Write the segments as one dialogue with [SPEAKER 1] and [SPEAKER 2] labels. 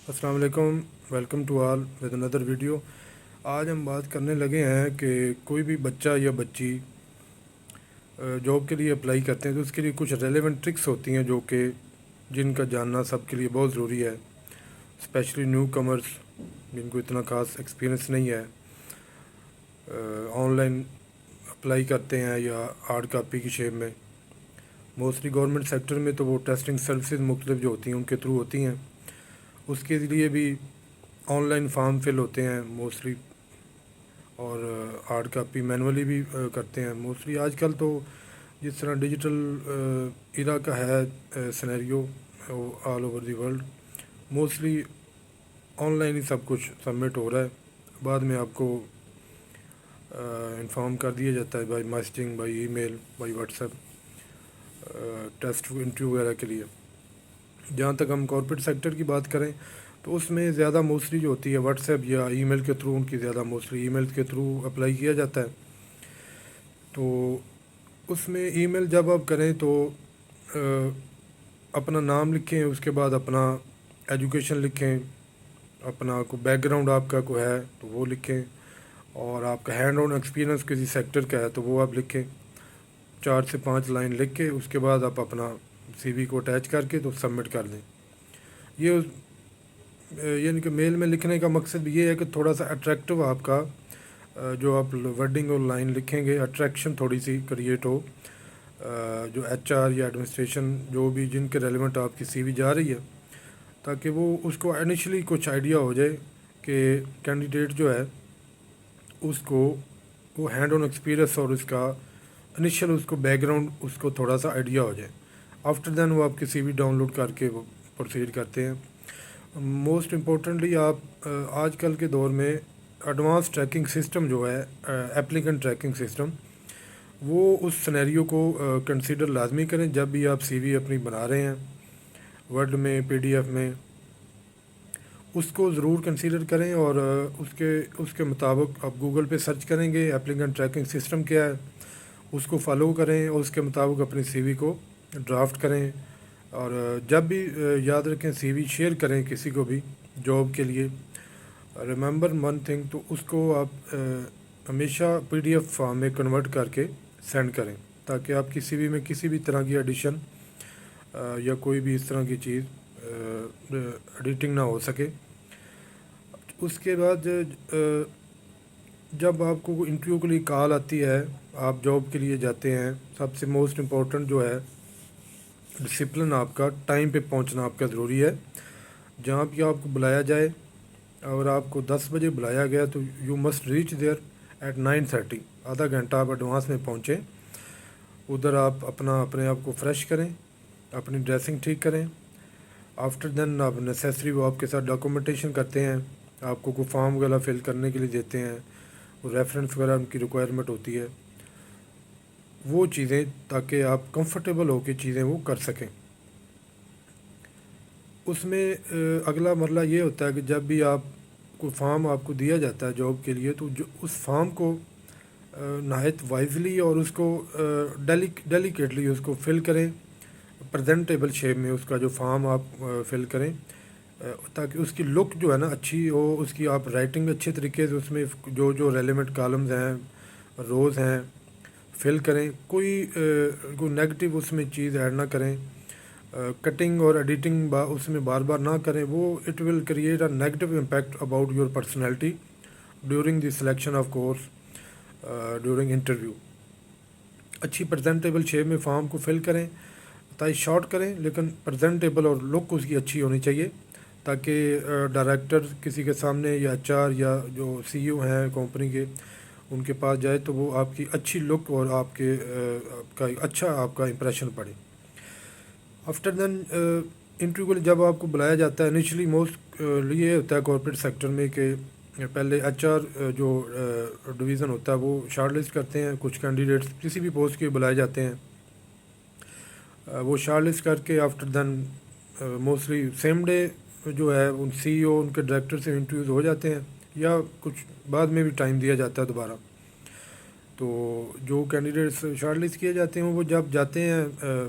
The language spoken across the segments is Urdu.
[SPEAKER 1] السلام علیکم، ویلکم ٹو آل ود اندر ویڈیو۔ آج ہم بات کرنے لگے ہیں کہ کوئی بھی بچہ یا بچی جاب کے لیے اپلائی کرتے ہیں تو اس کے لیے کچھ ریلیونٹ ٹرکس ہوتی ہیں جو کہ جن کا جاننا سب کے لیے بہت ضروری ہے، اسپیشلی نیو کمرس جن کو اتنا خاص ایکسپیرئنس نہیں ہے، آن لائن اپلائی کرتے ہیں یا ہارڈ کاپی کی شیپ میں۔ موسٹلی گورنمنٹ سیکٹر میں تو وہ ٹیسٹنگ سروسز مختلف جو ہوتی ہیں ان کے تھرو ہوتی ہیں، اس کے لیے بھی آن لائن فارم فل ہوتے ہیں موسٹلی، اور ہارڈ کاپی مینولی بھی کرتے ہیں موسٹلی۔ آج کل تو جس طرح ڈیجیٹل ایرا کا ہے scenario all over the world, mostly online ہی سب کچھ سبمٹ ہو رہا ہے، بعد میں آپ کو انفارم کر دیا جاتا ہے by messaging, by email, by WhatsApp, test interview وغیرہ کے لیے۔ جہاں تک ہم کارپوریٹ سیکٹر کی بات کریں تو اس میں زیادہ موسٹلی جو ہوتی ہے واٹس ایپ یا ای میل کے تھرو، ان کی زیادہ موسٹلی ای میل کے تھرو اپلائی کیا جاتا ہے۔ تو اس میں ای میل جب آپ کریں تو اپنا نام لکھیں، اس کے بعد اپنا ایجوکیشن لکھیں، اپنا کوئی بیک گراؤنڈ آپ کا کوئی ہے تو وہ لکھیں، اور آپ کا ہینڈ آن ایکسپیرینس کسی سیکٹر کا ہے تو وہ آپ لکھیں، 4 سے 5 لائن لکھ کے اس کے بعد آپ اپنا سی وی کو اٹیچ کر کے تو سبمٹ کر دیں۔ یہ یعنی کہ میل میں لکھنے کا مقصد یہ ہے کہ تھوڑا سا اٹریکٹیو آپ کا جو آپ ورڈنگ اور لائن لکھیں گے، اٹریکشن تھوڑی سی کریٹ ہو، جو ایچ آر یا ایڈمنسٹریشن جو بھی جن کے ریلیونٹ آپ کی سی وی جا رہی ہے، تاکہ وہ اس کو انیشلی کچھ آئیڈیا ہو جائے کہ کینڈیڈیٹ جو ہے اس کو وہ ہینڈ آن ایکسپیرینس اور اس کا انیشیل اس کو بیک گراؤنڈ اس کو تھوڑا سا آئیڈیا ہو جائے۔ آفٹر دین وہ آپ کی سی وی ڈاؤن لوڈ کر کے وہ پروسیڈ کرتے ہیں۔ موسٹ امپورٹنٹلی آپ آج کل کے دور میں ایڈوانس ٹریکنگ سسٹم جو ہے، ایپلیکنٹ ٹریکنگ سسٹم، وہ اس سینیریو کو کنسیڈر لازمی کریں جب بھی آپ سی وی اپنی بنا رہے ہیں، ورڈ میں، پی ڈی ایف میں، اس کو ضرور کنسیڈر کریں، اور اس کے مطابق آپ گوگل پہ سرچ کریں گے ایپلیکنٹ ٹریکنگ سسٹم کیا ہے، اس کو فالو کریں اور اس کے مطابق اپنی سی وی کو ڈرافٹ کریں۔ اور جب بھی یاد رکھیں سی وی شیئر کریں کسی کو بھی جاب کے لیے، ریممبر ون تھنگ، تو اس کو آپ ہمیشہ پی ڈی ایف فارم میں کنورٹ کر کے سینڈ کریں، تاکہ آپ کی سی وی میں کسی بھی طرح کی ایڈیشن یا کوئی بھی اس طرح کی چیز ایڈیٹنگ نہ ہو سکے۔ اس کے بعد جب آپ کو انٹرویو کے لیے کال آتی ہے، آپ جاب کے لیے جاتے ہیں، سب سے موسٹ امپورٹنٹ جو ہے ڈسپلن، آپ کا ٹائم پہ پہنچنا آپ کا ضروری ہے۔ جہاں بھی آپ کو بلایا جائے، اگر آپ کو 10 بجے بلایا گیا تو you must reach there at 9:30، آدھا گھنٹہ آپ ایڈوانس میں پہنچیں۔ ادھر آپ اپنے آپ کو فریش کریں، اپنی ڈریسنگ ٹھیک کریں۔ آفٹر دین آپ نیسیسری وہ آپ کے ساتھ ڈاکومنٹیشن کرتے ہیں، آپ کو کوئی فارم وغیرہ فل کرنے کے لیے دیتے ہیں، ریفرنس وغیرہ ان کی ریکوائرمنٹ ہوتی ہے، وہ چیزیں، تاکہ آپ کمفرٹیبل ہو کے چیزیں وہ کر سکیں۔ اس میں اگلا مرحلہ یہ ہوتا ہے کہ جب بھی آپ کوئی فارم آپ کو دیا جاتا ہے جاب کے لیے، تو جو اس فارم کو نہایت وائزلی اور اس کو ڈیلیکیٹلی اس کو فل کریں، پریزنٹیبل شیپ میں اس کا جو فارم آپ فل کریں، تاکہ اس کی لک جو ہے نا اچھی ہو، اس کی آپ رائٹنگ اچھے طریقے سے اس میں جو ریلیونٹ کالمز ہیں، روز ہیں، فل کریں، کوئی نیگیٹو اس میں چیز ایڈ نہ کریں، کٹنگ اور ایڈیٹنگ اس میں بار بار نہ کریں، وہ it will create a negative impact about your personality during the selection of course, during interview. اچھی پریزنٹیبل شیپ میں فارم کو فل کریں، تاکہ شارٹ کریں لیکن پریزنٹیبل اور لک اس کی اچھی ہونی چاہیے، تاکہ ڈائریکٹر کسی کے سامنے یا ایچ آر یا جو سی ای او ہیں کمپنی کے، ان کے پاس جائے تو وہ آپ کی اچھی لک اور آپ کا امپریشن پڑے۔ آفٹر دین انٹرویو کے لیے جب آپ کو بلایا جاتا ہے، انیشلی موسٹ یہ ہوتا ہے کارپوریٹ سیکٹر میں کہ پہلے ایچ آر جو ڈویژن ہوتا ہے وہ شارٹ لسٹ کرتے ہیں، کچھ کینڈیڈیٹس کسی بھی پوسٹ کے بلائے جاتے ہیں، وہ شارٹ لسٹ کر کے آفٹر دین موسٹلی سیم ڈے جو ہے ان سی ای او، ان کے ڈائریکٹر سے انٹرویوز ہو جاتے ہیں، یا کچھ بعد میں بھی ٹائم دیا جاتا ہے دوبارہ۔ تو جو کینڈیڈیٹس شارٹ لسٹ کیے جاتے ہیں وہ جب جاتے ہیں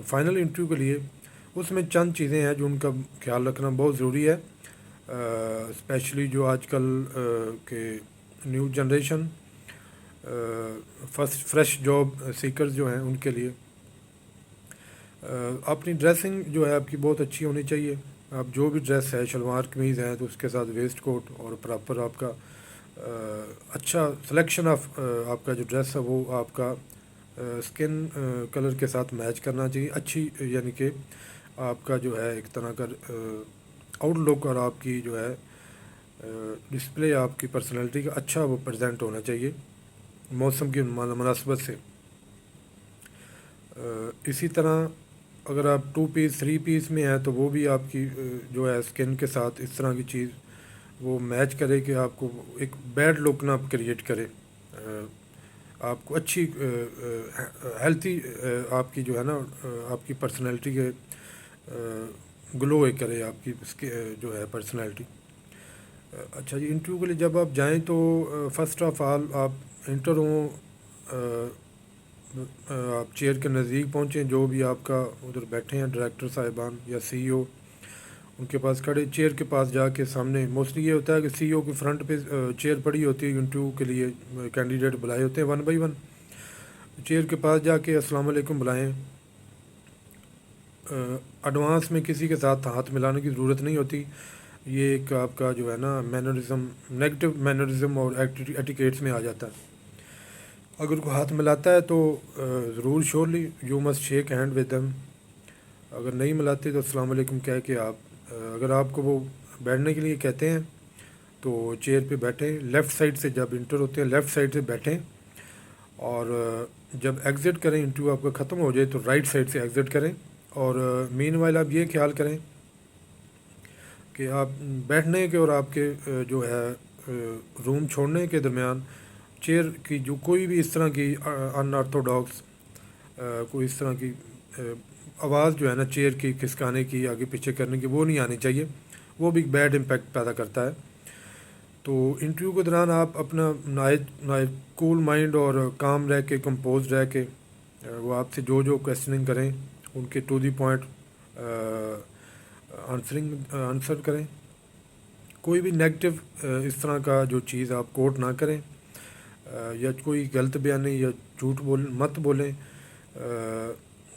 [SPEAKER 1] فائنل انٹرویو کے لیے، اس میں چند چیزیں ہیں جو ان کا خیال رکھنا بہت ضروری ہے۔ اسپیشلی جو آج کل کے new generation fresh job seekers جو ہیں ان کے لیے اپنی ڈریسنگ جو ہے آپ کی بہت اچھی ہونی چاہیے. آپ جو بھی ڈریس ہے شلوار قمیض ہے تو اس کے ساتھ ویسٹ کوٹ اور پراپر آپ کا اچھا سلیکشن آف آپ کا جو ڈریس ہے وہ آپ کا اسکن کلر کے ساتھ میچ کرنا چاہیے. اچھی یعنی کہ آپ کا جو ہے ایک طرح کا آؤٹ لک اور آپ کی جو ہے ڈسپلے آپ کی پرسنالٹی کا اچھا وہ پریزنٹ ہونا چاہیے موسم کی مناسبت سے. اسی طرح اگر آپ 2 پیس 3 پیس میں ہیں تو وہ بھی آپ کی جو ہے اسکن کے ساتھ اس طرح کی چیز وہ میچ کرے کہ آپ کو ایک بیڈ لک نہ کریٹ کرے, آپ کو اچھی ہیلتھی آپ کی جو ہے نا آپ کی پرسنالٹی کے گلو کرے آپ کی جو ہے پرسنالٹی. اچھا جی, انٹرویو کے لیے جب آپ جائیں تو فرسٹ آف آل آپ انٹر ہوں, آپ چیئر کے نزدیک پہنچیں, جو بھی آپ کا ادھر بیٹھے ہیں ڈائریکٹر صاحبان یا سی او ان کے پاس کھڑے چیئر کے پاس جا کے سامنے. موسٹلی یہ ہوتا ہے کہ سی او کی فرنٹ پہ چیئر پڑی ہوتی ہے, انٹرویو کے لیے کینڈیڈیٹ بلائے ہوتے ہیں 1 بائی 1. چیئر کے پاس جا کے السلام علیکم بلائیں. ایڈوانس میں کسی کے ساتھ ہاتھ ملانے کی ضرورت نہیں ہوتی. یہ ایک آپ کا جو ہے نا مینرزم نیگیٹو مینرزم اور ایٹیکیٹس میں آ جاتا ہے. اگر کوئی ہاتھ ملاتا ہے تو ضرور surely you must shake hand with them. اگر نہیں ملاتے تو السلام علیکم کہہ کے آپ اگر آپ کو وہ بیٹھنے کے لیے کہتے ہیں تو چیئر پہ بیٹھیں. لیفٹ سائڈ سے جب انٹر ہوتے ہیں لیفٹ سائڈ سے بیٹھیں, اور جب ایگزٹ کریں انٹرویو آپ کا ختم ہو جائے تو رائٹ سائڈ سے ایگزٹ کریں. اور مین وائل آپ یہ خیال کریں کہ آپ بیٹھنے کے اور آپ کے جو ہے روم چھوڑنے کے درمیان چیئر کی جو کوئی بھی اس طرح کی ان آرتھوڈاکس کوئی اس طرح کی آواز جو ہے نا چیئر کی کھسکانے کی آگے پیچھے کرنے کی وہ نہیں آنی چاہیے. وہ بھی ایک بیڈ امپیکٹ پیدا کرتا ہے. تو انٹرویو کے دوران آپ اپنا نائب کول مائنڈ اور کام رہ کے کمپوز رہ کے وہ آپ سے جو کویسچننگ کریں ان کے ٹو دی پوائنٹ آنسر کریں. کوئی بھی نیگیٹو اس طرح کا جو چیز آپ کوٹ نہ کریں, یا کوئی غلط بیانی یا جھوٹ مت بولیں.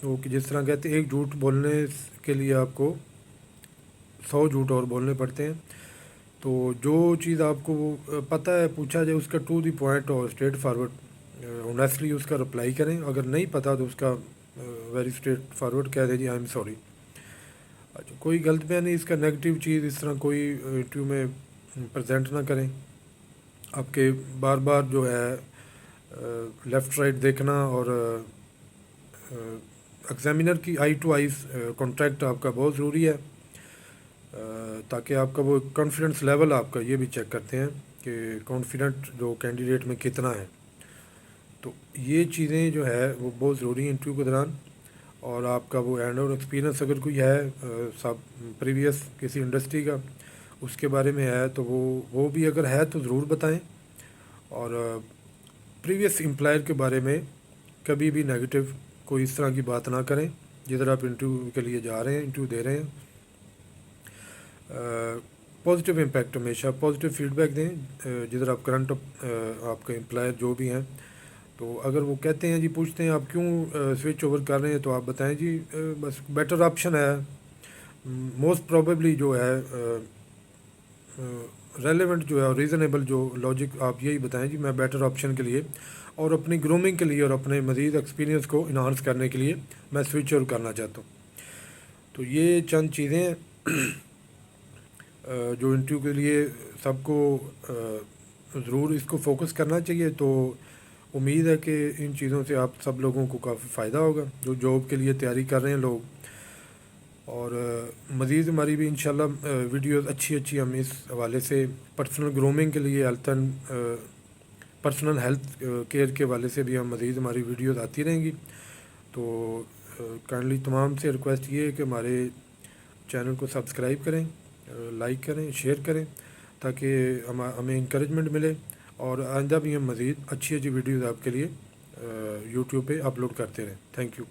[SPEAKER 1] وہ جس طرح کہتے ہیں ایک جھوٹ بولنے کے لیے آپ کو 100 جھوٹ اور بولنے پڑتے ہیں. تو جو چیز آپ کو پتہ ہے پوچھا جائے اس کا ٹو دی پوائنٹ اور اسٹریٹ فارورڈ آنیسٹلی اس کا رپلائی کریں. اگر نہیں پتہ تو اس کا ویری اسٹریٹ فارورڈ کہہ دیں جی آئی ایم سوری. اچھا, کوئی غلط بیانی اس کا نیگیٹو چیز اس طرح کوئی انٹرویو میں پریزنٹ نہ کریں. آپ کے بار بار جو ہے لیفٹ رائٹ دیکھنا اور ایگزامینر کی آئی ٹو آئیز کانٹیکٹ آپ کا بہت ضروری ہے, تاکہ آپ کا وہ کانفیڈنس لیول آپ کا یہ بھی چیک کرتے ہیں کہ کانفیڈنٹ جو کینڈیڈیٹ میں کتنا ہے. تو یہ چیزیں جو ہے وہ بہت ضروری ہیں انٹرویو کے دوران. اور آپ کا وہ ہینڈ آن ایکسپیرینس اگر کوئی ہے پریویس کسی انڈسٹری کا اس کے بارے میں ہے تو وہ بھی اگر ہے تو ضرور بتائیں. اور پریویس امپلائر کے بارے میں کبھی بھی نیگیٹو کوئی اس طرح کی بات نہ کریں جدھر آپ انٹرویو کے لیے جا رہے ہیں انٹرویو دے رہے ہیں. پازیٹیو امپیکٹ ہمیشہ پازیٹیو فیڈ بیک دیں جدھر آپ کرنٹ آپ کا امپلائر جو بھی ہیں. تو اگر وہ کہتے ہیں جی پوچھتے ہیں آپ کیوں سوئچ اوور کر رہے ہیں تو آپ بتائیں جی بس بیٹر آپشن ہے. موسٹ پروبیبلی جو ہے ریلیونٹ جو ہے اور ریزنیبل جو لاجک آپ یہی بتائیں جی میں بیٹر آپشن کے لیے اور اپنی گرومنگ کے لیے اور اپنے مزید ایکسپیرینس کو انہانس کرنے کے لیے میں سوئچ اوور کرنا چاہتا ہوں. تو یہ چند چیزیں ہیں جو انٹرویو کے لیے سب کو ضرور اس کو فوکس کرنا چاہیے. تو امید ہے کہ ان چیزوں سے آپ سب لوگوں کو کافی فائدہ ہوگا جو جاب کے لیے تیاری کر رہے ہیں لوگ. اور مزید ہماری بھی انشاءاللہ ویڈیوز اچھی ہم اس حوالے سے پرسنل گرومنگ کے لیے پرسنل ہیلتھ کیئر کے حوالے سے بھی ہم مزید ہماری ویڈیوز آتی رہیں گی. تو کائنڈلی تمام سے ریکویسٹ یہ ہے کہ ہمارے چینل کو سبسکرائب کریں, لائک کریں, شیئر کریں تاکہ ہمیں انکریجمنٹ ملے اور آئندہ بھی ہم مزید اچھی ویڈیوز آپ کے لیے یوٹیوب پہ اپلوڈ کرتے رہیں. Thank you.